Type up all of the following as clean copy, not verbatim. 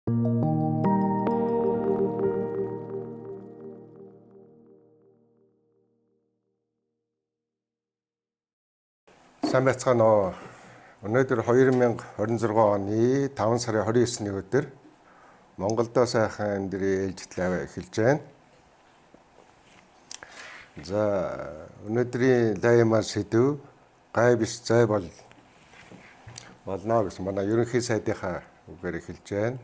Сайн байцгаана уу. Өнөөдөр 2026 оны 5 сарын 29-ний өдөр Монголдо сайхан эндрийн ээлжлээ эхэлж байна. За өнөөдрийн лаймаа сэдв гай биш зай болно гэсэн манай ерөнхий сайдынхаа үгээр эхэлж байна.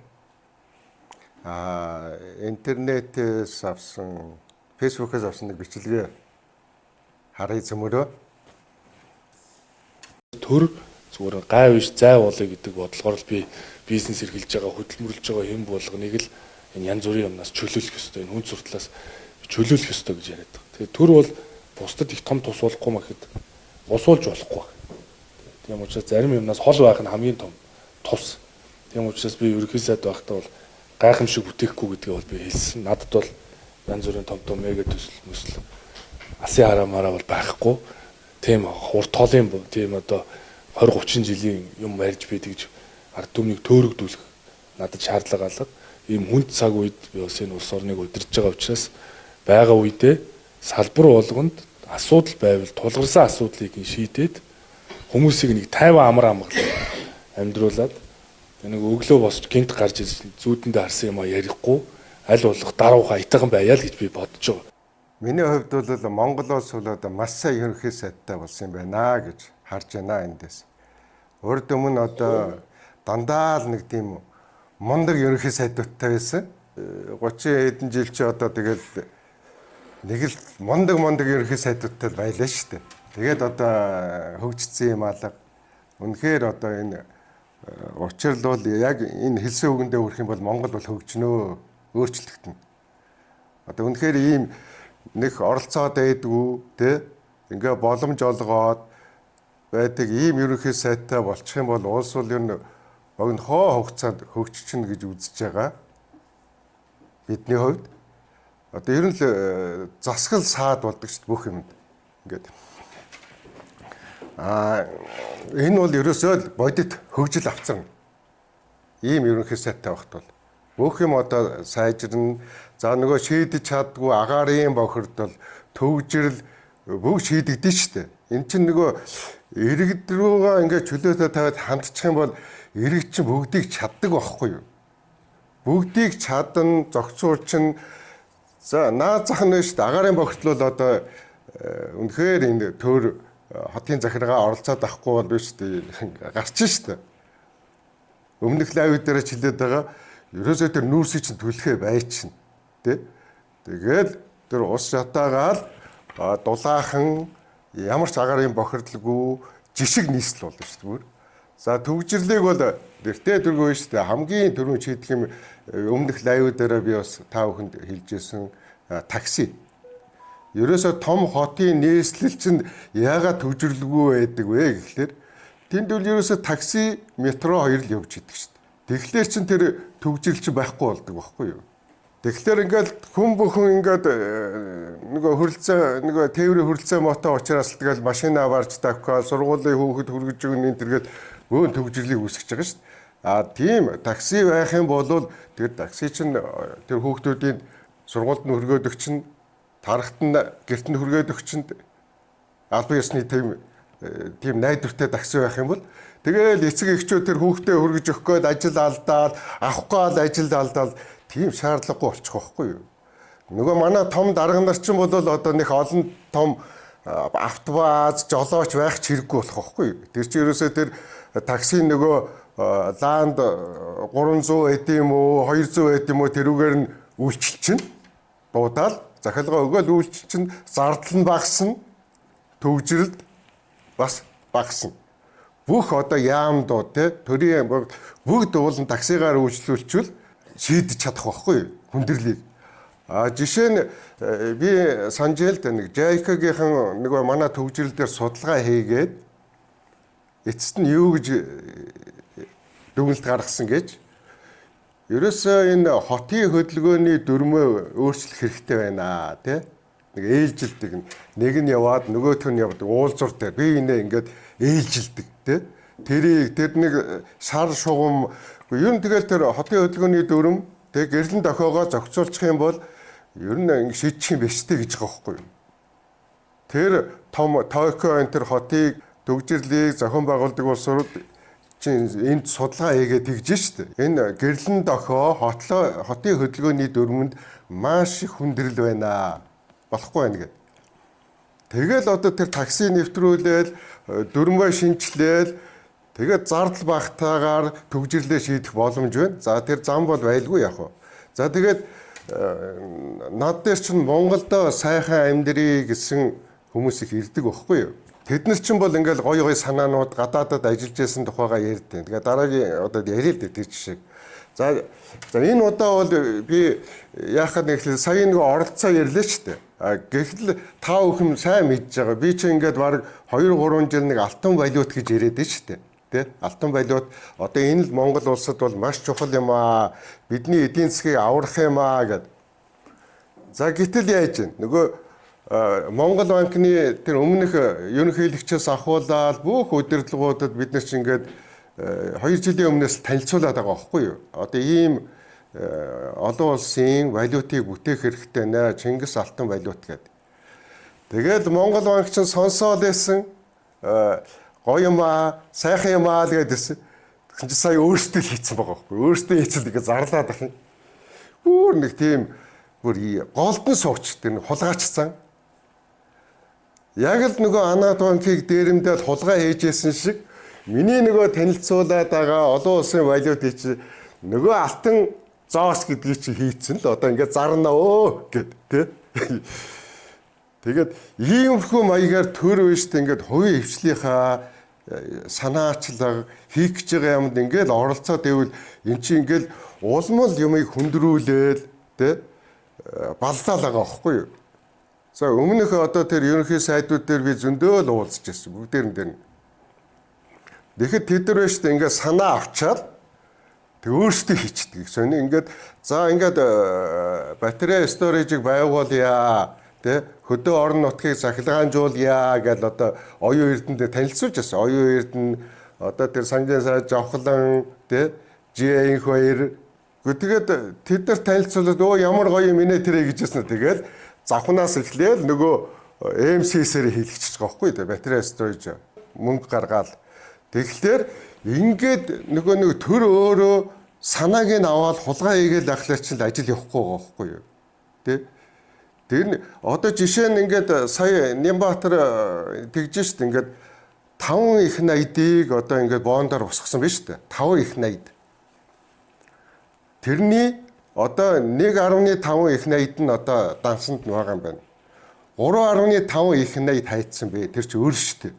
Интернетээс авсан, фэйсбүүкээс авсан нэг бичлэгээ харъя зөмөрөө. Төр зүгээр гай биш зай болъё гэдэг бодлогоор л би бизнес эрхэлж байгаа, хөдөлмөрлөж байгаа хэм болгоныг л энэ янз бүрийн юмнаас чөлөөлөх ёстой, энэ хүн суртлаас чөлөөлөх ёстой гэж яриад байгаа. Тэгээ төр бол бусдад их том тус болохгүй мэхэд босуулж болохгүй. Тийм учраас зарим юмнаас хол байх нь хамгийн том тус. Тийм учраас би ерөнхий сайд байхдаа бол гайхамшиг бүтээхгүй гэдгээ бол би хэлсэн. Надад бол янз бүрийн том мега төсөл мөсөл асын хараамаараа бол байхгүй. Тийм урт тоолын тийм одоо 20-30 жилийн юм барьж би тэгж ард түмнийг төөрөгдүүлэх надад шаардлага алга. Ийм хүнд цаг үед би бас энэ улс орныг удирдах байгаа учраас байгаа үедээ салбар болгонд асуудал байвал тулгарсан асуудлыг шийдээд хүмүүсийг нэг 50 амар амгалан амьдруулад нэг өглөө босч гинт гарч ирж зүүдэндээ харсан юм а ярихгүй аль болох дарууга итахан байя л гэж би бодож байгаа. Миний хувьд бол Монгол улс бол одоо маш сайн ерөнхий сайдтай болсон юм байна гэж харж байна эндээс. Урд өмнө одоо дандаа л нэг тийм мундаг ерөнхий сайдтай байсан. 30 хэдэн жил чи одоо тэгэл нэг л мундаг ерөнхий сайдтай байлаа шүү дээ. Тэгээд одоо хөгжсөн юм алга. Үнэхээр одоо энэ учир бол яг энэ хэлсэн үгэндээ хүрэх юм бол Монгол бол хөгжнөө, өөрчлөгдөнө. Одоо үнэхээр ийм нэг оролцоод байдгүй те ингээ боломж олгоод байдаг ийм ерөнхий сайдтай болчих юм бол улс бол ер нь богинохоо хугацаанд хөгжчихнө гэж үзэж байгаа. Бидний хувьд одоо ер нь л засгал саад болдог шүү дээ бүх юмд. Ингээд энэ бол ерөөсөө бодит хөгжил авцсан. Ийм ерөнхий сайдтай байхад бол бүх юм одоо сайжирна. За нөгөө шийдэж чаддгүй агаарын бохирдол, төвжирэл бүгд шийдэгдэн шүү дээ. Эн чинь нөгөө иргэд рүүгээ ингээд чөлөөтэй тавиад хандчих юм бол иргэд чинь бүгдийг чаддаг байхгүй юу? Бүгдийг чадна, зохицуулчин. За наад зах нь шүү дээ. Агаарын бохирдол бол одоо үнэхээр энэ төр хотын захиргаа оролцоод авахгүй бол биш дээ. Гарч шүү дээ. Өмнөх лайв дээр хэлээд байгаа. Ерөөсөө тэр нүүрсийг чинь түлхээ байчин. Тэгэл тэр ус шатаагаал дулаахан ямар ч агаарын бохирдолгүй жишг нийслэл болно шүү дээ. За төвжирлийг бол нэртэй дөрвөө шүү дээ. Хамгийн түрүүн шийдэх юм өмнөх лайв дээр би бас та бүхэнд хэлжсэн такси. Ерөөсөө том хотын нийслэл чинь яагаад төвжирлгүй байдаг вэ гэхлээр тэнд бол ерөөсөө такси, метро хоёр л явж идэг шүү дээ. Тэгэхээр чин тэр төвжирэл чинь байхгүй болдог байхгүй юу? Тэгэхээр ингээд хүн бүхэн ингээд нөгөө хөрөлцөө нөгөө тээврийн хөрөлцөө мото учраас тэгэл машина аварч тавхаа сургуулийн хүүхэд хүргэж өгнө энэ төргээд өөн төвжирлийг үүсгэж байгаа шүү дээ. Тийм такси байх юм бол тэр такси чинь тэр хүүхдүүдийн сургуульд нь хүргээд өгчин, тарахт нь гэрт нь хүргээд өгчин албан ёсны тийм найдвартай такси байх юм бол тэгэл эцэг эхчүүд тэр хүүхдээ хүргэж өгөх гээд ажил алдаал, авах гал ажил алдаал тийм шаардлагагүй болчих واخгүй юу. Нөгөө манай том дарга нар чинь бол одоо нэг олон том автобаз, жолооч байх хэрэггүй болох واخгүй юу. Тэр чинь ерөөсөө тэр такси нөгөө ланд 300 эдэм үү, 200 эдэм үү тэрүүгээр нь үйлчилчин. Дуудаал захиалга өгөөл үйлчилчин, зардал нь багасна, төвжирэлд бас багасна. Бүх одоо яамдууд те төрийн бүгд уулын таксигаар үйлчлүүлчихвэл шийдэж чадах байхгүй хүндрэлийг. Жишээ нь би санджээлд нэг JICA-гийнхан нэг манай төвжирэл дээр судалгаа хийгээд эцэст нь юу гэж дүгнэлт гаргасан гэж ерөөсөө энэ хотын хөдөлгөөний дүрмөө өөрчлөх хэрэгтэй байна тий. Нэг ээлжилдэг нэг нь яваад нөгөөх нь явдаг уулзуур дээр би энэ ингээд ээлжилдэг тий. Тэр нэг шар шугам Ер нь тэгэл тэр хотын хөдөлгөөний дүрм тэг гэрлэн дохиогоо зохицуулчих юм бол ер нь шийдчих юм биш тэг гэж байгаа байхгүй юу. Тэр том Токио энэ тэр хотыг төгжрлийг зохион байгуулдаг улсууд чинь энд судалгаа хийгээд тэгж штэ. Энэ гэрлэн дохио хотын хөдөлгөөний дүрмэнд маш их хүндрэл байна. Болохгүй байна гэдэг. Тэгэл одоо тэр такси нэвтрүүлээл, дүрмөө шинчлээл, тэгээд зардал багтаагаар төгжрлээ шийдэх боломж байна. За тэр зам бол байлгүй яг уу. За тэгээд над дээр чинь Монголдо сайхан амьдрий гэсэн хүмүүс их ирдэг байхгүй юу? Тэд нар чинь бол ингээл гой санаанууд гадаадад ажиллаж байсан тухайгаа ярьдیں۔ Тэгээд дараагийн одоо яриа л дээ тэр жишээ. За энэ удаа бол би яахад нэг сая нэг оролцоо ярьлаа ч дээ. Гэтэл та бүхэн сайн мэдж байгаа. Би чи ингээд баг 2-3 жил нэг алтан валют гэж яриад байна шүү дээ. Тэ? Алтан валют одоо энэ л Монгол улсад бол маш чухал юм аа. Бидний эдийн засгийг аврах юм аа гэд. За гэтэл яаж вэ? Нөгөө Монгол банкны тэр өмнөх ерөнхийлөгчөөс ахуулаад бүх удирдлагуудад бид нар чи ингээд 2 жилийн өмнөөс танилцуулаад байгаа байхгүй юу? Одоо ийм олон улсын валютыг бүтээх хэрэгтэй нэ Чингис алтан валют гэдэг. Тэгээд Монгол банк чинь сонсоод байсан гоё юм аа, сайхан юм аа гэдээсэн. Тэгсэн чи сая өөрсдөө хийцэн байгаа байхгүй юу? Өөрсдөө хийцэн тэгээ зарлаад байх юм. Бүр нэг тийм бүр голдон сууч тэр хулгайчсан. Яг л нөгөө Анаад банкыг дээрэмдээд хулгай хийжсэн шиг миний нөгөө танилцуулаад байгаа олон улсын валютыг чи нөгөө алтан зоос гэдгийг чи хийцэн л одоо ингээд зарна өө гэд тэ. Тэгээд иймэрхүү маягаар төр үйштэй ингээд хувийн хвшлийнхаа санаачлаг хийх гэж байгаа юмд ингээд оролцоод ивэл эн чи ингээд улмал юмыг хүндрүүлээл тэ баллаа л байгаа байхгүй юу. За өмнөх одоо тэр ерөнхий сайдууд дээр би зөндөө л уулзж байсан бүгдээрэн дээр. Тэгэхэд тэд нар шүү дээ ингээд санаа авчаад тэг өөрсдөө хийчихдэг. Сони ингээд за ингээд батарей сторижийг байгуулъя тэ хөдөө орон нутгийг сахилгаанжуулъя гэж одоо оюун эрдэнэд танилцуулж байсан. Оюун эрдэнэ одоо тэр сангийн сайд Жавхлан тэ G2 тэгээд тэд нар танилцуулаад өө ямар гоё юм инэ тэрэ гэжсэн. Тэгээд завхнаас эхлээл нөгөө MCS-ээр хийлгчихэж байгаа байхгүй тэ батарей сториж мөнгө гаргаал. Тэгэхээр ингээд нөгөө нэг төр өөрөө санааг нь аваад хулгай хийгээл ахлаар чинь ажил явахгүй байгаа байхгүй юу. Тэ? Тэр одоо жишээ нь ингээд сая Нямбатар тэгж штт ингээд 5 их найдыг одоо ингээд бондоор босгосон биз дээ. 5 их найд. Тэрний одоо 1.5 их найд нь одоо дансанд байгаа юм байна. 3.5 их найд хайцсан бэ. Тэр чи өөр штт.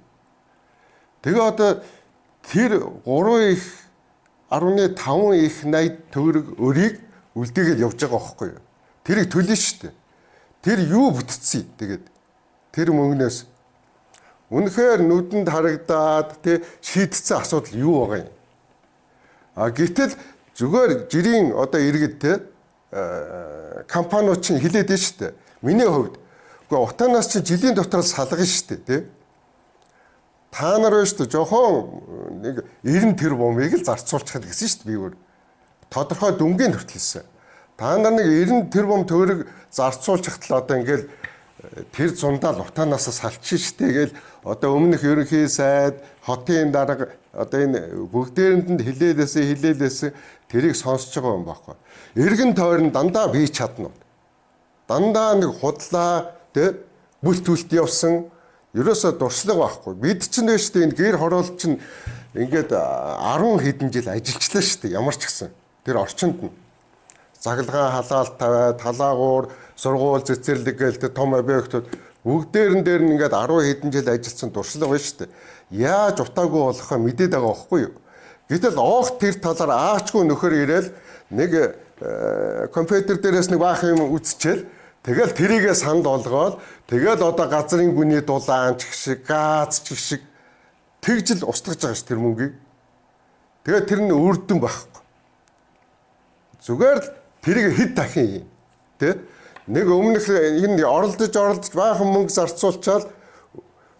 Тэгээ одоо тэр 3.5 их найд төгрөг өрийг үлдээгээд явж байгаа байхгүй юу? Тэрийг төлнө шүү дээ. Тэр юу бүтцээ тэгээд тэр мөнгнөөс үнэхээр нүдэнд харагдаад тэ шийдсэн асуудал юу байгаа юм? Гэтэл зүгээр жирийн одоо иргэд тэ компаниуд чинь хилээд дээ шүү дээ. Миний хувьд үгүй утаанаас чинь жилийн дотор салгана шүү дээ тэ. Та нар байна шүү дээ жохон нэг 90 тэрбумыг л зарцуулчихад гэсэн шүү дээ би өөр тодорхой дүнгийн төртөлсөн. Та нар нэг 90 тэрбум төгрөг зарцуулчихад л одоо ингээл тэр зундаа утаанаас салчихна шүү дээ гээл одоо өмнөх ерөнхий сайд хотын дарга одоо энэ бүгдээрэнд хилээлээс тэрийг сонсож байгаа юм байхгүй. Эргэн тойрон дандаа бий чадна. Дандаа нэг худлаа тэ бүлтүүлт явсан ерөөсө дуршлаг байхгүй. Бид чинь дээ шүү дээ энэ гэр хороолт чинь ингээд 10 хэдэн жил ажиллачлаа шүү дээ ямар ч гэсэн. Тэр орчинд нь заглагаа халаалт тавиад талаагуур сургууль цэцэрлэг гээл тэр том объектууд бүгдээрэн дээр нь ингээд 10 хэдэн жил ажилласан дуршлаг байна шүү дээ. Яаж утаагүй болохоо мэдээд байгаа байхгүй юу. Гэтэл оогт тэр талаар аачгүй нөхөр ирээл нэг компьютер дээрээс нэг баах юм үзчихэл тэгэл тэрийгээ санд олгоод тэгэл одоо газрын гүний дулаан ч шиг газ ч шиг тэгжил устгаж байгаа ш тэр мөнгийг. Тэгээд тэр нь үрдэн байхгүй. Зүгээр л тэрийг хэд дахин юм тэ нэг өмнөх энэ оролдож баахан мөнгө зарцуулчаал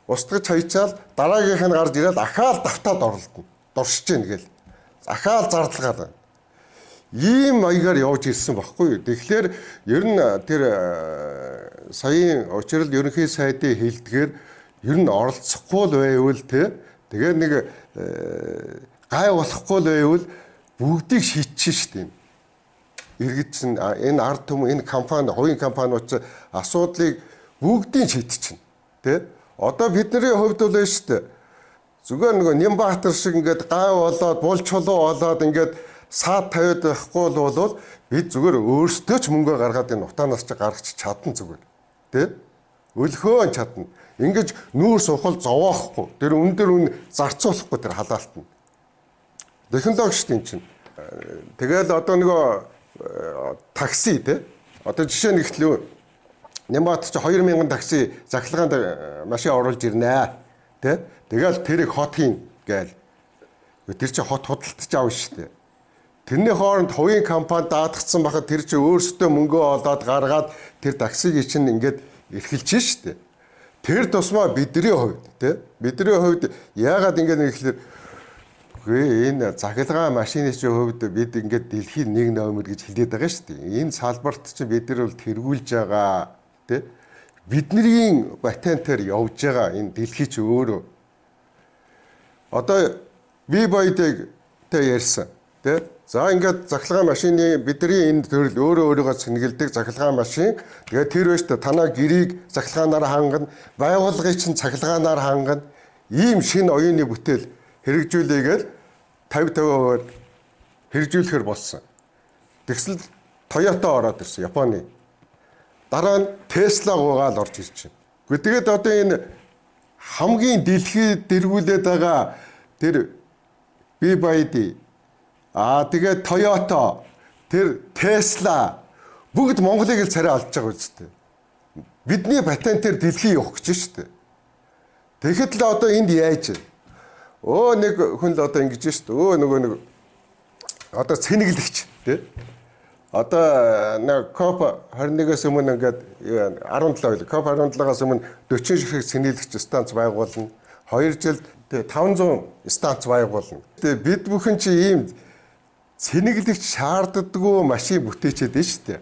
устгаж хаячаал дараагийнх нь гарч ирээд ахаал давтаад оролдоно. Дуршиж гин гээл. Ахаал зардалгаад. ийм маягаар явж ирсэн баггүй юу. Тэгэхээр ер нь тэр саяын учрал ерөнхий сайдын хэлдгээр ер нь оролцохгүй л байвал тэгээ нэг гай болохгүй л байвал бүгдийг шийдчихэн шүү дээ. Иргэдсэн энэ ард түмэн энэ компани, хувийн компаниуд асуудлыг бүгдийг шийдчихнэ. Тэ? Одоо бидний хувьд бол байна шүү дээ. Зүгээр нөгөө Нямбаатар шиг ингээд гай болоод, булч чулуу болоод ингээд саад тавиад байхгүй бол бид зүгээр өөрсдөө ч мөнгө гаргаад энэ утаанаас ч гаргач чадна зүгээр. Тэ? Өлхөөн чадна. Ингэж нүүр сухал зовоохгүй. Тэр үн зарцуулахгүй тэр халаалт нь. Технологи шүү дээ чинь. Тэгэл одоо нөгөө такси тэ. Одоо жишээ нь ихтлээ Нямбаатар ч 2000 такси захлагаанд машин оруулж ирнэ. Тэ? Тэгэл тэрийг хот хийн гээл. Тэр чинь хот худалдаж авна шүү дээ. Тэрний хооронд хувийн компани даатгцсан бахад тэр чинь өөрсдөө мөнгөө олоод гаргаад тэр таксиг чинь ингээд эрхэлж шүү дээ. Тэр тусмаа бидний хувьд тий бидний хувьд яагаад ингээд нэг ихлээр энэ захилгаан машины чинь хувьд бид ингээд дэлхийн 1 номер гэж хэлээд байгаа шүү дээ. Энэ салбарт чинь бид нар бол тэргүүлж байгаа тий бидний патентээр явж байгаа энэ дэлхий чи өөрөө одоо би баядыг ярьсан тий. За ингээд захилгаан машины бидний энэ төрөл өөрөөгөө цэнгэлдэг захилгаан машин. Тэгээд тэр байж та танаа гэрийг захилгаанаар хангана, байгууллагыг чинь захилгаанаар хангана. Ийм шинэ оюуны бүтээл хэрэгжүүлээгээл 50% хэрэгжүүлэхээр болсон. Тэгсэл Toyota ороод ирсэн Японы. Дараа нь Tesla гуйгаал орж ирж байна. Гэхдээ тэгээд одоо энэ хамгийн дэлхийд дэргүүлээд байгаа тэр BYD тэгээд Toyota, тэр Tesla бүгд Монголыг л царай алдж байгаа үстэй. Бидний патентээр дэлхий явах гэж шүү дээ. Тэгэхэд л одоо энд яаж нэг хүн л одоо ингэж шүү дээ. Нөгөө нэг одоо цэнэглэгч тий. Одоо нэг COP 21-ээс өмнө ингээд 17 COP 17-аас өмнө 40 шиг цэнэглэгч станц байгуулна. 2 жилд 500 станц байгуулна. Тэгээ бид бүхэн чи ийм цэнэглэгч шаарддаггүй машин бүтээчээд байна шүү дээ.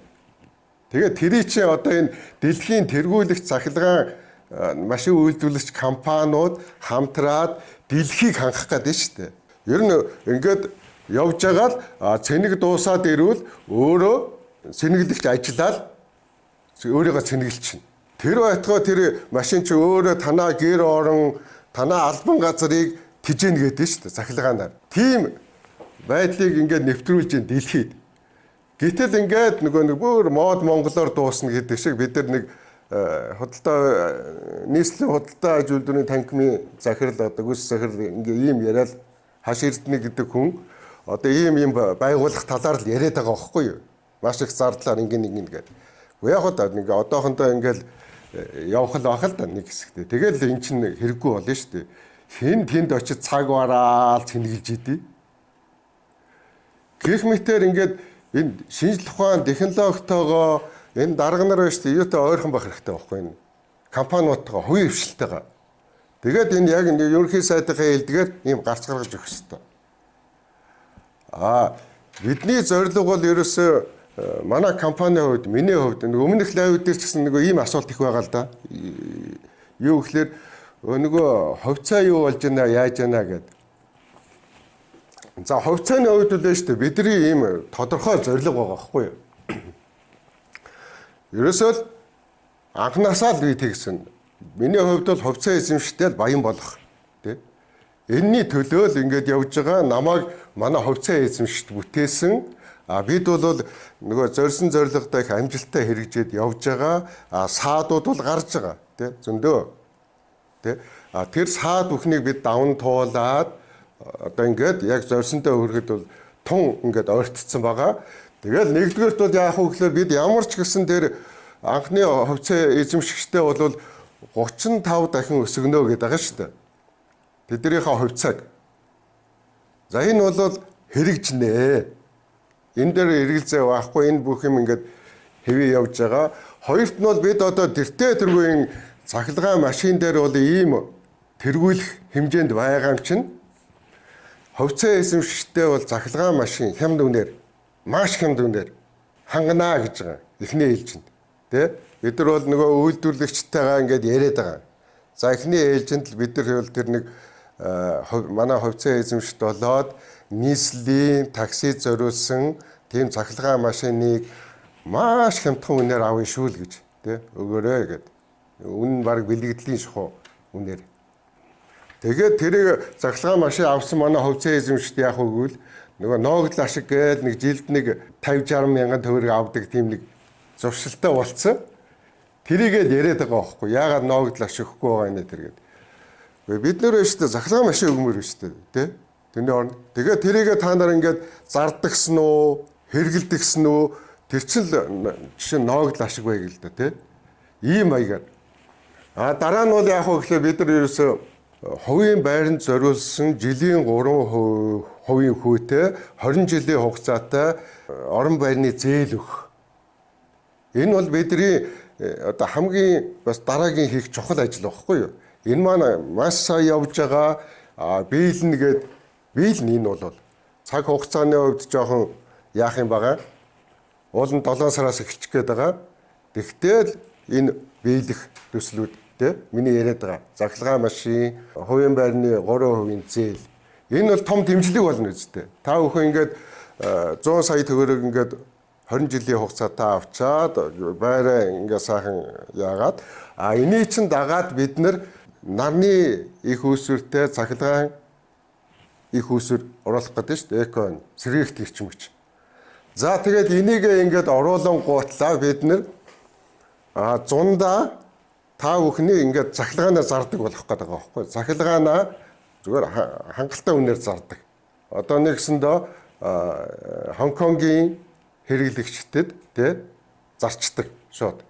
Тэгээд тэрий чи одоо энэ дэлхийн тэргүүлэгч захилгаан машин үйлдвэрлэгч компаниуд хамтраад дэлхийг хангах гэдэг шүү дээ. Ер нь ингээд явж байгаа л цэнэг дуусаад ирвэл өөрөө цэнэглэгч ажиллаад өөрийгөө цэнэглэлчин. Тэр байтугай тэр машин чи өөрөө танаа гэр орон, танаа албан газрыг тижээн гэдэг шүү дээ захилгаанаар. Тийм байдлыг ингээд нэвтрүүлж ин дэлхийд. Гэтэл ингээд нөгөө бүр мод монголоор дуусна гэдэг шиг бид нар нэг худалдаа нийслэлийн худалдаа аж үйлдвэрийн танхимын захирал одоо гүйс захирал ингээ ийм яриад хаш эрдэнэ гэдэг хүн одоо ийм байгуулах талаар л яриад байгаа байхгүй юу? Маш их зардлаар ингээ гэдэг. Яг одоо одоохондоо ингээл явах л бах л да нэг хэсэгтээ. Тэгэл эн чинь хэрэггүй болно шүү дээ. Хэн тэнд очиж цаг бараал цэнгэлж идэв. Гэх мэтээр ингээд энэ шинжлэх ухаан технологитойгоо энэ дарга нар байна шүү дээ. Юутай ойрхон байх хэрэгтэй байхгүй энэ компаниудтайгаа хувийн хвшилтэйгээ. Тэгээд энэ яг ерөнхий сайдынхаа хэлдгээр ийм гарч гаргаж өгөх хэрэгтэй. Бидний зорилго бол ерөөсөө манай компанийн хувьд, миний хувьд өмнөх лайв дээр ч гэсэн нэг ийм асуулт их байгаа л да. Юу гэхээр нөгөө ховцоо юу болж байна, яаж байна гэдэг. За ховцооны хувьд л байна шүү дээ. Бидний ийм тодорхой зорилго байгаа байхгүй юу? Ерөөсөө анхнаасаа л би тэгсэн. Миний хувьд бол ховцоо эзэмштэй л баян болох. Тэ? Энэний төлөө л ингэж явж байгаа намайг манай ховцоо эзэмшигт бүтээсэн. Бид бол нөгөө зорьсон зорилготой их амжилттай хэрэгжээд явж байгаа. Саадууд бол гарч байгаа. Тэ? Зөндөө. Тэ? Тэр саад бүхнийг бид даван туулаад одоо ингээд яг зорьсонтой хүрэхэд бол тун ингээд ойртцсан байгаа. Тэгэл нэгдүгээрт бол яах вэ гэхээр бид ямар ч гэсэн тэр анхны ховцоо эзэмшигчтэй бол 35 дахин өсгөнө гэдэг байгаа шүү дээ. Тэднийхээ ховцоог. За энэ бол хэрэгжнэ. Энэ дээр эргэлзээ байхгүй энэ бүх юм ингээд хэвээ явж байгаа. Хоёрт нь бол бид одоо тэртээ тэргүй цахилгаан машин дээр бол ийм тэргүүлэх хэмжээнд байгаа юм чинь ховцоо эзэмшигчтэй бол цахилгаан машин хямд үнээр Маш хэмдүүнээр ханганаа гэж байгаа. Эхний ээлжинд. Тэ? Бид нар бол нөгөө үйлдвэрлэгчтэйгээ ингээд яриад байгаа. За эхний ээлжинд л бид нар бол тэр нэг манай хувьцаа эзэмшд болоод нийслэлийн такси зориулсан тийм цахилгаан машиныг маш хямдхан үнээр авъя шүү л гэж тий өгөөрэй гэд. Үнэн баг бэлэгдлийн шахуу үнээр. Тэгээд тэрийг цахилгаан машин авсан манай хувьцаа эзэмшд яах вэ гэвэл нөгөө ноогдол ашиг гээл нэг жилд нэг 50-60 мянган төгрөг авдаг тийм нэг зуршилтай болцсон. Тэрийгээд яриад байгаа байхгүй. Яагаад ноогдол ашиглахгүй байгаа нэ тэргээд. Бид нэр өштэй цахилгаан машин өгмөр өштэй тий. Тэний орнд. Тэгээд тэрийгээ та нар ингээд зардагсан уу, хэрэгэлдэгсэн үү? Тэр чинь жишээ ноогдол ашиг байг л да тий. Ийм маягаар. Дараа нь бол яг хөө гэхлээр бид нар ерөөсөө хувийн байранд зориулсан жилийн 3% хүүтэй 20 жилийн хугацаатай орон байрны зээл өгөх. Энэ бол бидний одоо хамгийн бас дараагийн хийх чухал ажил байхгүй юу? Энэ маань маш сайн явж байгаа биелнэ энэ бол цаг хугацааны хувьд жоохон яах юм байгаа. Уул нь 7 сараас эхэлчих гээд байгаа. Тэгтэл энэ биелэх төслүүд тий миний яриад байгаа. Захилгаан машин, хувийн байрны 3% зээл. Энэ бол том дэмжлэг болно үстэй. Та бүхэн ингээд 100 сая төгрөг ингээд 20 жилийн хугацаатай авчаад байраа ингээд сайхан яагаад эний чинь дагаад бид нар нарны их үүсвэртэй цахилгаан их үүсвэр оруулах гэдэг шүү дээ. Эко сэргийгт эрчимч. За тэгээд энийг ингээд оруулангуутлаа бид нар зундаа та бүхний ингээд цахилгаанаа зардаг болох гэдэг байгаа байхгүй. Цахилгаанаа зүгээр хангалттай үнээр зардаг. Одоо нэгсэндээ Хонконгийн хэрэглэгчдэд тий зарчдаг шууд.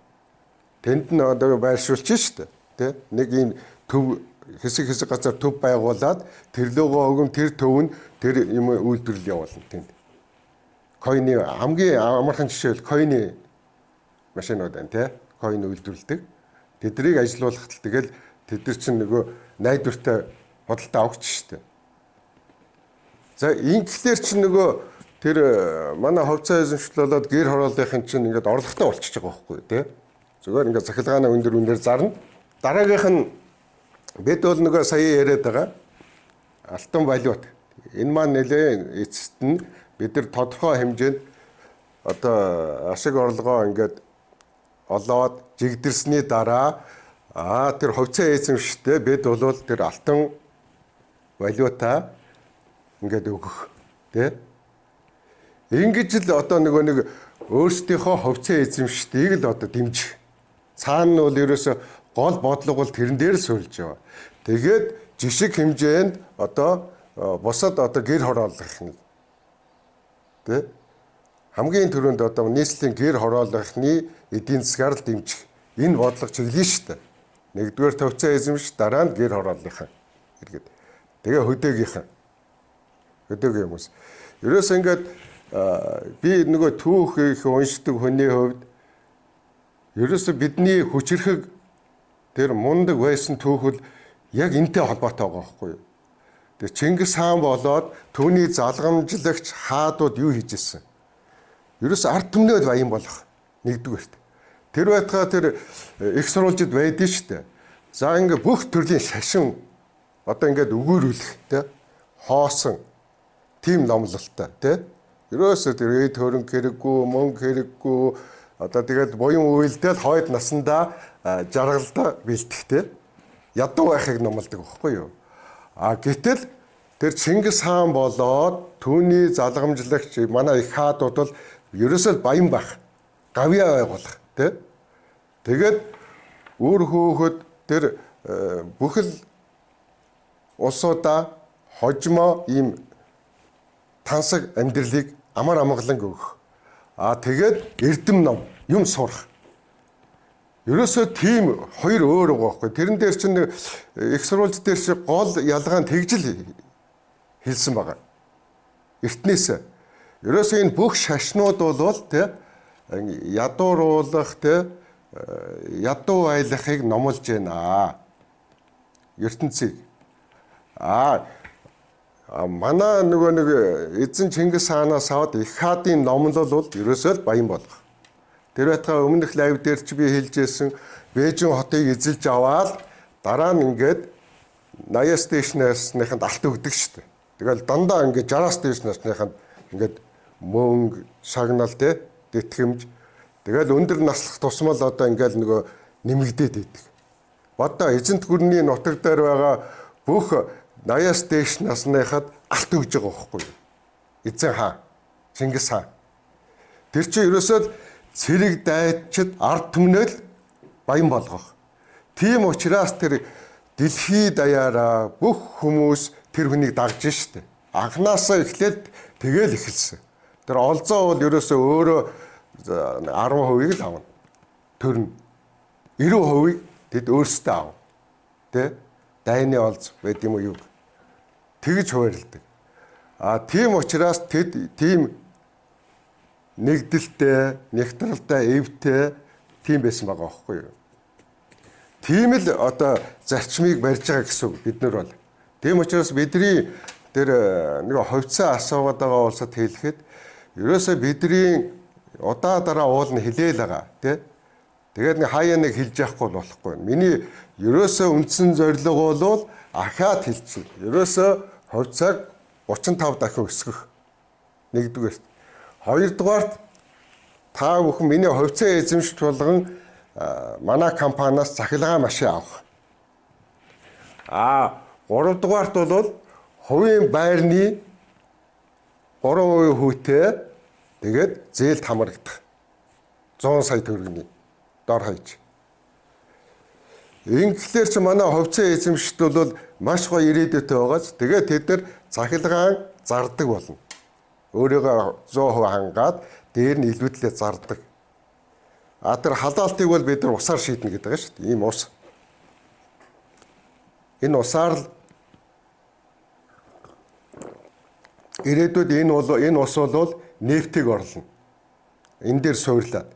Тэнд нь одоо байршуулж штэ тий нэг ийм төв хэсэг газар төв байгуулад тэр лөгөө өгөн тэр төв нь тэр юм үйлдвэрлэл явуулна тэнд. Койны хамгийн амархан жишээ бол койны машинууд байна тий. Койн үйлдвэрлэдэг. Тэднийг ажилуулахад л тэгэл тэд нар чинь нөгөө найдвартай бодолтой авч штэ. За ингээр чинь нөгөө тэр манай хувьцаа эзэмшил болоод гэр хорооллынхын чинь ингээд орлоготой болчихж байгаа байхгүй тий. Зүгээр ингээд цахилгааны үнээр зарна. Дараагийнх нь бид бол нөгөө сая яриад байгаа алтан валют. Энэ маань нэлээд эцэст нь бид нар тодорхой хэмжээнд одоо ашиг орлогоо ингээд олоод жигдэрсний дараа тэр хувьцаа эзэмшигчтэй бид бол тэр алтан валюта ингээд өгөх тий. Ингэж л одоо нэг өөрсдийнхөө хувьцаа эзэмшигчдийг л одоо дэмжих. Цаана нь бол ерөөсө гол бодлого бол тэрэн дээр л суурилж байгаа. Тэгээд жишг хэмжээнд одоо бусад одоо гэр хорооллох нь тий хамгийн түрүүнд одоо нийслэлийн гэр хорооллохны эдийн засгаар л дэмжих энэ бодлого чиглэлээ шүү дээ. Нэгдүгээр төвцөө эзэмш дараа нь гэр хорооллынхаа хэрэгэд. Тэгээ хөдөөгийнхэн хүмүүс. Ерөөс ингээд би нөгөө түүх их уншдаг хүний хувьд ерөөсө бидний хүчрхэг тэр мундаг байсан түүхэл яг энтэй холбоотой байгаа байхгүй юу? Тэр Чингис хаан болоод түүний залгамжлагч хаадууд юу хийж ирсэн? Ерөөс ард түмнээ баян болох нэгдүгээрт. Тэр байтугай тэр их сурвалжид байдэн штэ. За ингээ бүх төрлийн шашин одоо ингээд өгөөрүүлэх те хоосон тим номлолтой те. Ерөөсөө тэр эд хөрөнгө хэрэггүй, мөнгө хэрэггүй одоо тэгээд буян үйлдэл хойд насандаа жаргалдаа бэлтэх те. Ядуу байхыг номлодог байхгүй юу? Гэтэл тэр Чингис хаан болоод түүний залгамжлагч манай их хаадууд бол ерөөсөө баян байх, гавьяа байгуулах тий. Тэгээд өөр хөөхөд тэр бүхэл улсуудаа хожимо ийм тансаг амьдралыг амар амгалан өгөх. Тэгээд эрдэм ном юм сурах. Ерөөсөө тийм хоёр өөр байгаа байхгүй. Тэрэн дээр чинь их сурвалж дээр чи гол ялгаа нь тэгжил хэлсэн байгаа. Эртнээс ерөөсөө энэ бүх шашнууд бол тий ядууруулах тий ядуу байлахыг номлож байна. ертөнцийг Манай нөгөө нэг эзэн Чингис хаанаас аваад их хаадын номлол бол ерөөсөө л баян болгох. Тэр байтугай өмнөх лайв дээр ч би хэлжсэн Бээжин хотыг эзэлж аваад дараа нь ингээд 80 стейшнээсныханд алт өгдөг шүү дээ. Тэгэл дандаа ингээд 60 стейшнээсныханд ингээд мөнгө, шагнал те тэтгэмж. Тэгэл өндөр наслах тусмал одоо ингээд нөгөө нэмэгдээд идэг. Одоо эзэнт гүрний нутаг дээр байгаа бүх 80 стейшнээсныхад алт өгж байгаа байхгүй юу? Эзэн хаан, Чингис хаан. Тэр чинь ерөөсөө цэрэг дайчид ард түмнэл баян болгох. Тийм учраас тэр дэлхий даяараа бүх хүмүүс тэр хүнийг дагж штэ. Анхнаасаа эхлээд тэгэл эхэлсэн. Тэр олзоо бол ерөөсөө өөрөө 10% л авна. Төрн 90% тэд өөрсдөө авна. Тэ? Дайны олз байд юм уу юу? Тэгж хуваарилдаг. Тийм учраас тэд тийм нэгдэлтэй, нэгтралтай, эвтэй тийм байсан байгаа байхгүй юу? Тийм л одоо зарчмыг барьж байгаа гэсэн үг бид нар бол. Тийм учраас бидний тэр нэг ховцоо асуугаад байгаа улсад хэлэхэд ерөөсөө бидний удаа дараа уул нь хилээл байгаа тий. Тэгээд нэг хаяа нэг хэлж яахгүй болохгүй. Миний ерөөсөө үндсэн зорилго бол ахаад хэлчих. Ерөөсөө ховцоог 35 дахин өсгөх. Нэгдүгээрт. Хоёрдугаарт та бүхэн миний ховцоо эзэмшиж болгон манай компаниас цахилгаан машин авах. Гуравдугаарт бол хувийн байрны 3% хүүтэй тэгээд зээлд хамрагдах. 100 сая төгрөгийн дор хаяж. Инглээр ч манай ховцоо эзэмшигт бол маш гоё ирээдүйтэй байгааз тэгээд тэд нар цахилгаан зардаг болно. Өөрийгөө 100% хангаад дээр нь илүүдлээ зардаг. Тэр халаалтыг бол бид нар усаар шийднэ гэдэг байгаа шүү дээ. Ийм ус. Энэ усаар л ирээдүйд энэ ус бол нефтийг орлоно. Энэ дээр суурлаад.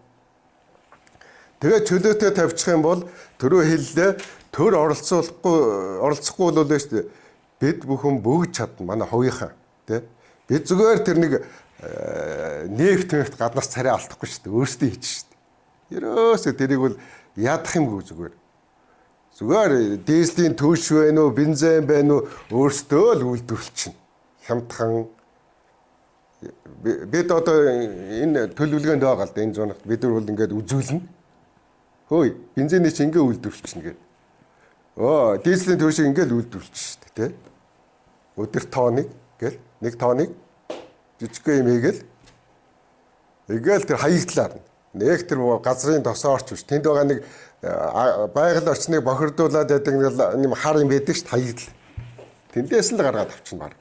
Тэгээд чөлөөтэй тавьчих юм бол түрүү хэллээ төр оролцохгүй бол шүү дээ. Бид бүхэн бүгд чадна. Манай хувийнхаа тий. Бид зүгээр тэр нэг нефт гаднаас царай алдахгүй шүү дээ. Өөрсдөө хийж шүү дээ. Ерөөсөө тэрийг бол ядах юмгүй зүгээр. Зүгээр дизелийн түлш байна уу, бензин байна уу өөрсдөө л үйлдвэрлэчихнэ. Хямдхан бид одоо энэ төлөвлөгөөнд байгаа л да энэ зунагт бид нар бол ингээд үзүүлнэ. Хөөе, бензиний чи ингээд үйлдвэрлэчихнэ гэдэг. Дизелийн түлшийг ингээд үйлдвэрлэчих шүү дээ, тэ? Өдөр тоныг гэл 1 тоныг жижигхэн юм хийгээл тэр хаягдлаар нэг тэр газрын тосоорч биш тэнд байгаа нэг байгаль орчныг бохирдуулаад байдаг нэг хар юм байдаг шүү дээ хаягдл. Тэндээс л гаргаад авчихна баг.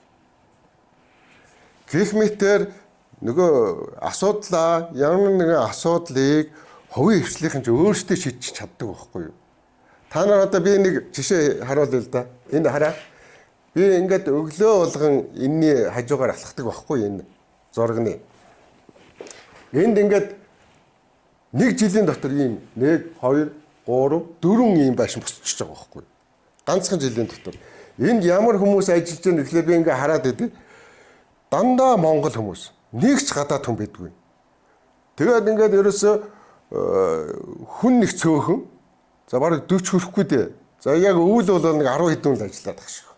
Гэх мэтэр нөгөө асуудлаа ямар нэгэн асуудлыг хувийн хвшлийнхэн ч өөрсдөө шийдэж чаддаг байхгүй юу? Та нар одоо би нэг жишээ харуулъя л да. Энд хараа. Би ингээд өглөө болгон энэний хажуугаар алхдаг байхгүй энэ зурганы. Энд ингээд нэг жилийн дотор ийм 1 2 3 4 ийм байшин босчихж байгаа байхгүй. Ганцхан жилийн дотор. Энд ямар хүмүүс ажиллаж байгаа нэхлээр би ингээд хараад идэв. Дандаа монгол хүмүүс. Нэг ч гадаад хүн байдгүй. Тэгээд ингээд ерөөсөө хүн нэг цөөхөн. За бараг 40 хүрэхгүй дээ. За яг өвөл бол нэг 10 хэдэн л ажиллаад байгаа шүү.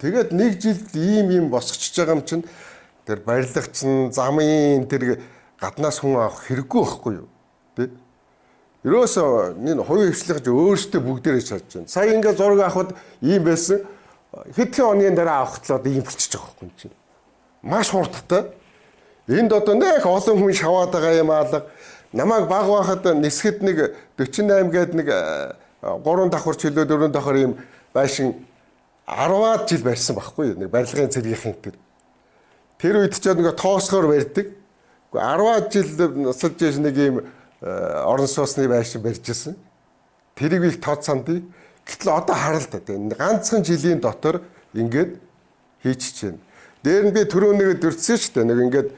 Тэгээд нэг жилд ийм босгочж байгаа юм чинь тэр барилгач нь замын тэр гаднаас хүн авах хэрэггүй байхгүй юу? Тэ? Ерөөсөө энэ хувийн хвшлийнх өөрсдөө бүгдээрээ чадж байна. Сая ингээд зураг авахд ийм байсан. Хэдхэн оны дараа авахт л одоо ийм болчихж байгаа байхгүй юм чинь. Маш хурдтай. Энд одоо нэг олон хүн шаваад байгаа юм аалга. Намайг баг байхад нисгэд нэг 48 гээд нэг 3 давхар чөлөө 4 давхар ийм байшин 10-аад жил барьсан байхгүй юу? Нэг барилгын цэргийнхэн тэр. Тэр үед ч нэг тоосгоор барьдаг. 10-аад жил насалж яш нэг ийм орон сууцны байшин барьжсэн. Тэрийг их тод сандыг. Гэтэл одоо хараа л да. Ганцхан жилийн дотор ингээд хийчихэж байна. Дээр нь би түрүү нэг дурдсан шүү дээ. Нэг ингээд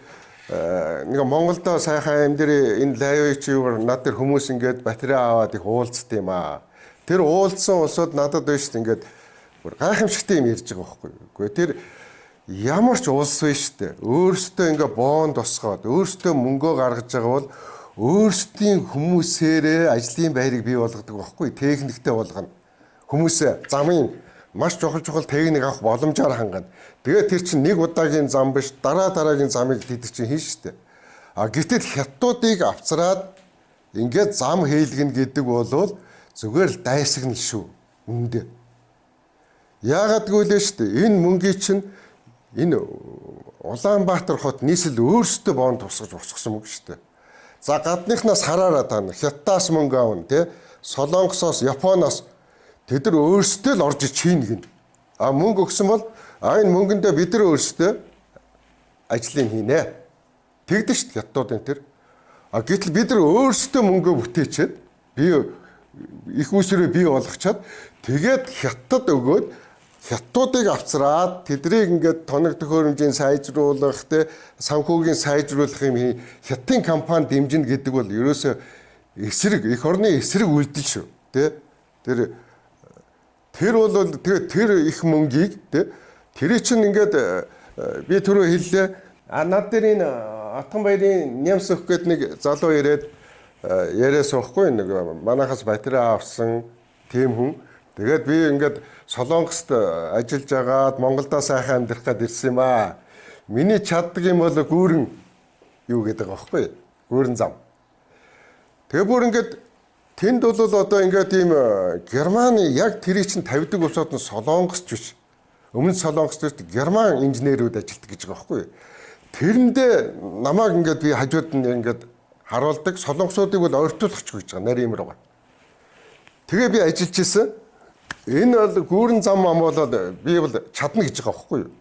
нэг Монголдо сайхан юм дээр энэ лайвч юугаар над дээр хүмүүс ингээд батарей аваад их уулзт юм аа. Тэр уулзсан улсууд надад биш ингээд гайхамшигтай юм ярьж байгаа байхгүй юу. Гэхдээ тэр ямар ч улс биш штэ. Өөрсдөө ингээ боон тусгаад, өөрсдөө мөнгөө гаргаж байгаа бол өөрсдийн хүмүүсээрээ ажлын байрыг бий болгодог байхгүй, техниктэй болгоно. Хүмүүсээ замын маш чухал техник авах боломжоор хангана. Тэгээд тэр чинь нэг удаагийн зам биш, дараагийн замыг тэд чинь хийн штэ. А гэтэл хятадуудыг авцраад ингээд зам хийлгэн гэдэг бол зүгээр л дайсагнал шүү. Үндэ. Яагаад гэвэл шүү дээ энэ мөнгийг чинь энэ Улаанбаатар хот нийслэл өөрсдөө боон тусгаж босгосон мөнгө шүү дээ. За гадныхнаас хараараа тань Хятадаас мөнгө аавна тий, Солонгосоос, Японоос тэд нар өөрсдөө л орж чинь гин. А мөнгө өгсөн бол энэ мөнгөндөө бид нар өөрсдөө ажлыг хийнэ. Тэгдэж шүү дээ Хятадуудын тэр. А гэтэл бид нар өөрсдөө мөнгөө бүтээчээд би их усрээ бий болгочоод тэгээд Хятад өгөөд Хятадуудыг авцраад тэднийг ингээд тоног төхөөрөмжийн сайжруулах те санхүүгийн сайжруулах юм Хятадын компани дэмжинэ гэдэг бол ерөөсөө эсрэг эх орны эсрэг үйлдэл шүү те тэр бол тэр их мөнгийг те тэр чинь ингээд би түрүү хэллээ над дээр энэ Атган баярын нямс өгөх гээд нэг залуу ирээд яриа суухгүй нэг манайхаас батарей авсан тийм хүн. Тэгээд би ингээд Солонгост ажиллаж агаад Монголдо сайхан амьдрах гээд ирсэн юм аа. Миний чаддаг юм бол гүүрэн юу гэдэг байгаа байхгүй? Гүүрэн зам. Тэгээ бүр ингээд тэнд бол одоо ингээд ийм Германы яг тэрийг чинь тавьдаг улсууд нь Солонгосч биш. Өмнө Солонгост Герман инженерүүд ажилладаг гэж байгаа байхгүй? Тэрэндээ намайг ингээд би хажууд нь ингээд харуулдаг солонгосуудыг бол ойртуулах гэж байгаа нарийн юм руу. Тэгээ би ажиллаж исэн. Энэ бол гүүрэн зам ам болоод би бол чадна гэж байгаа байхгүй юу.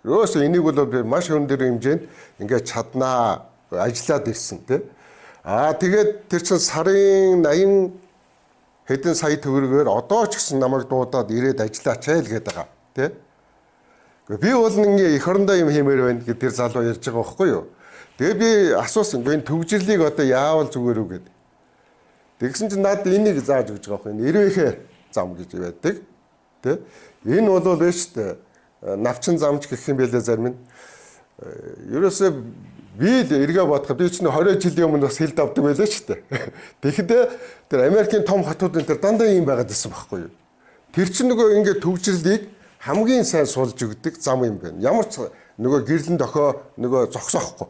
Ерөөсөө энийг бол би маш өндөр хэмжээнд ингээд чаднаа ажиллаад ирсэн тий. Тэгээд тэр чин сарын 80 хэдэн сая төгрөгөөр одоо ч гэсэн намайг дуудаад ирээд ажиллаач л гээд байгаа тий. Би бол нэг эх орондоо юм хиймээр байна гэд тэр залуу ярьж байгаа байхгүй юу. Тэгээ би асуусан энэ төвжирлийг одоо яавал зүгээр үү гэд. Тэгсэн чинь надад энийг зааж өгч байгаа байхгүй. Ирвэхэ зам гэж байдаг. Тэ? Энэ бол биш үү? Навчин замч гэх юм байлээ зарим нь. Ерөөсөө би л эргээ бодоход би чинь 20 жилийн өмнө бас хэлд авдаг байлаа шүү дээ. Тэгэхдээ тэр Америкийн том хотуудын тэр дандаа юм байгаад байсан байхгүй юу? Тэр чинь нөгөө ингээд төвжирлийг хамгийн сайн суулж өгдөг зам юм байна. Ямар ч нөгөө гэрлэн дохоо нөгөө зогсоохгүй.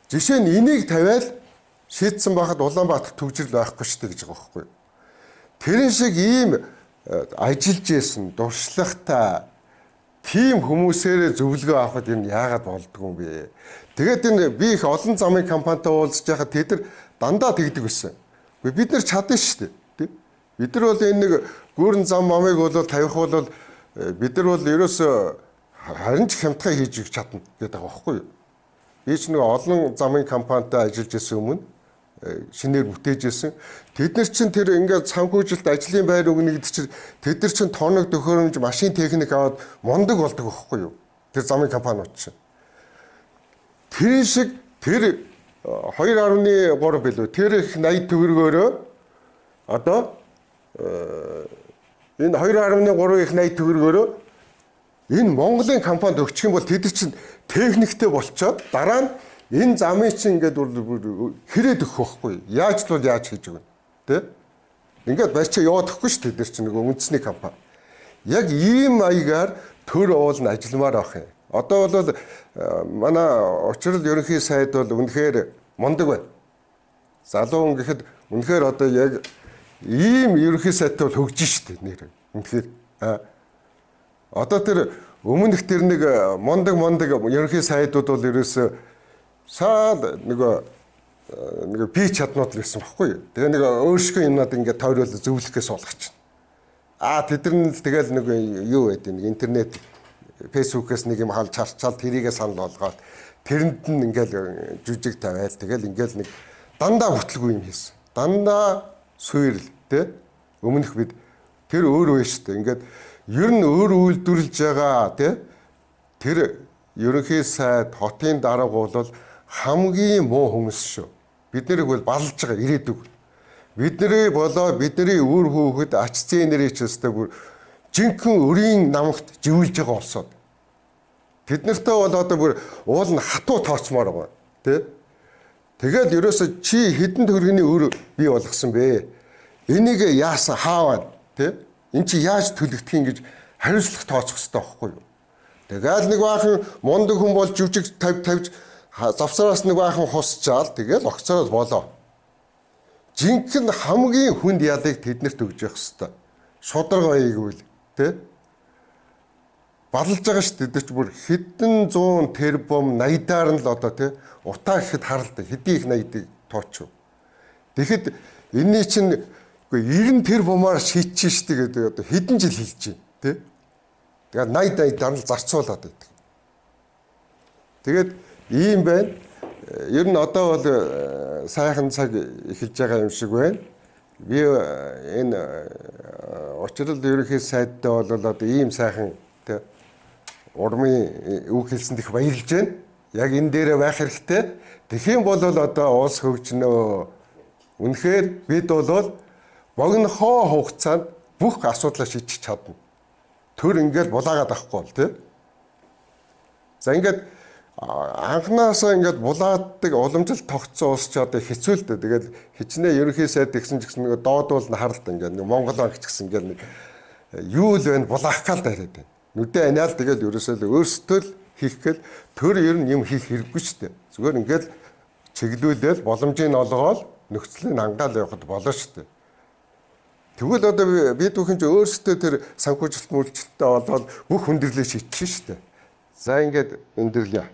Жишээ нь энийг тавиал шийдсэн байхад Улаанбаатар төвжирл байхгүй шүү дээ гэж байгаа байхгүй юу? Тэрэн шиг ийм ажиллаж исэн дуршлагтай тийм хүмүүсээрээ зөвлөгөө авахд энэ яагаад болдгоо юм бэ? Тэгээд энэ би их олон замын компанитай уулзж байхад тэд нар дандаа тэгдэг байсан. Бид нар чадна шүү дээ. Бид нар бол энэ нэг гүүрэн зам амыг бол тавих бол бид нар бол ерөөсөө харин ч хямдхан хийж өгч чадна гэдэг байгаа байхгүй юу? Би ч нэг олон замын компанитай ажиллаж исэн өмнө шинээр бүтээж исэн. Тэд нар чинь тэр ингээд санхүүжилт ажлын байр өгнө гэдэг чинь тэд нар чинь тоног төхөөрөмж машин техник аваад мондөг болдог байхгүй юу? Тэр замын компаниуд чинь. Тэр шиг тэр 2.3 билүү тэр их 80 төгрөгөөрөө одоо энэ 2.3 их 80 төгрөгөөрөө энэ Монголын компанид өгчих юм бол тэд чинь техниктэй болчоод дараа нь энэ замын чинь ингээд хэрээд өгөх байхгүй. Яаж л яаж хийж өгнө. Тэ? Ингээд барьчаа яваад өгөхгүй шүү дээ. Тэр чинь нөгөө үндэсний компани. Яг ийм маягаар төр уулна ажилламаар авах юм. Одоо бол манай учрал ерөнхий сайд бол үнэхээр мундаг байна. Залуу хүн гэхэд үнэхээр одоо яг ийм ерөнхий сайдтай бол хөгжиж шүү дээ нэр. Үнэхээр одоо тэр өмнөх тэр нэг мундаг ерөнхий сайдууд бол ерөөсөө саад нэг би чаднууд л байсан байхгүй юу. Тэгээ нэг өөрсгөө юмнууд ингээд тойрол зөвлөхөөс болгоч. Тэд нар л тэгэл нэг юу байдیں۔ Нэг интернет фэйсбүүкээс нэг юм халж харчаал тэрийгээ санал болгоод тэрэнд нь ингээд жүжиг тавиал тэгэл ингээд нэг дандаа бүтлгүй юм хийсэн. Дандаа суурил тэ өмнөх бид тэр өөр байж штэ ингээд ер нь өөр үйлдвэрлэж байгаа тэ тэр ерөнхий сайд хотын дарга бол хамгийн муу хүмүүс шүү. Бид нарыг бол балж байгаа ирээдүг. Бидний болоо бидний үр хөөхд ач зээнэрийг ч өстэй бүр жинхэнэ өрийн намагт живүүлж байгаа болсоод. Тэд нартай бол одоо бүр уул нь хатуу тооцмоор байгаа. Тэ? Тэгээд ерөөсө чи хэдэн төгрөгийн өр бий болгосон бэ? Энийг яасан хааваад тэ? Эн чи яаж төлөгдөх юм гэж хариуцлага тооцох хэрэгтэй байхгүй юу? Тэгээд нэг баахан мундаг хүн бол жүжиг тавьж завсараас нэг баахан хусчаал тэгээд огцорол болоо. Жинхэнэ хамгийн хүнд ялыг тэднэрт өгж явах хэрэгтэй. Шударга байггүй л тэ? Баллаж байгаа шүү дээ ч бүр хэдэн зуун тэрбум 80-аар нь л одоо тий утаа гэхэд харалтай хэдий их 80-ыг тооч. Тэгэхэд энэний чинь 90 тэрбумаар шийдчихэж штэ гэдэг одоо хэдэн жил хэлж байна тий. Тэгээд 80-аар нь зарцуулаад байдаг. Тэгээд ийм байна. Ер нь одоо бол сайхан цаг эхэлж байгаа юм шиг байна. Би энэ очрол ерөнхий сайдтай бол одоо ийм сайхан тий урмын үг хэлсэнд их баярлж байна. Яг энэ дээрээ байх хэрэгтэй. Тэгхийн бол одоо улс хөгжнөө. Үнэхээр бид бол богинохоо хугацаанд бүх асуудлаа шийдэж чадна. Төр ингээд булаагаад авахгүй бол тий. За ингээд анхнаасаа ингээд булааддаг уламжлалт тогтсон улс ч одоо хэцүү л дээ. Тэгээд хичнээн ерөнхий сайд гэсэн ч гэсэн нэг доодуул нь харалт ингээд нэг Монгол банк ч гэсэн ингээд нэг юу л байна булаах гал дайраад байна. Нүдэ аниал тэгэл ерөөсөө л өөрсдөө л хийх гээл төр ер нь юм хийх хэрэггүй шүү дээ. Зүгээр ингээд чиглүүлэл боломжийг олгоод нөхцөлийн хангаал явахд болно шүү дээ. Тэгвэл одоо бид бүхэн ч өөрсдөө тэр санхүүжилт мөрчлөлтөд болоод бүх хүндрэлээ шийдчихсэн шүү дээ. За ингээд өндөрлөе.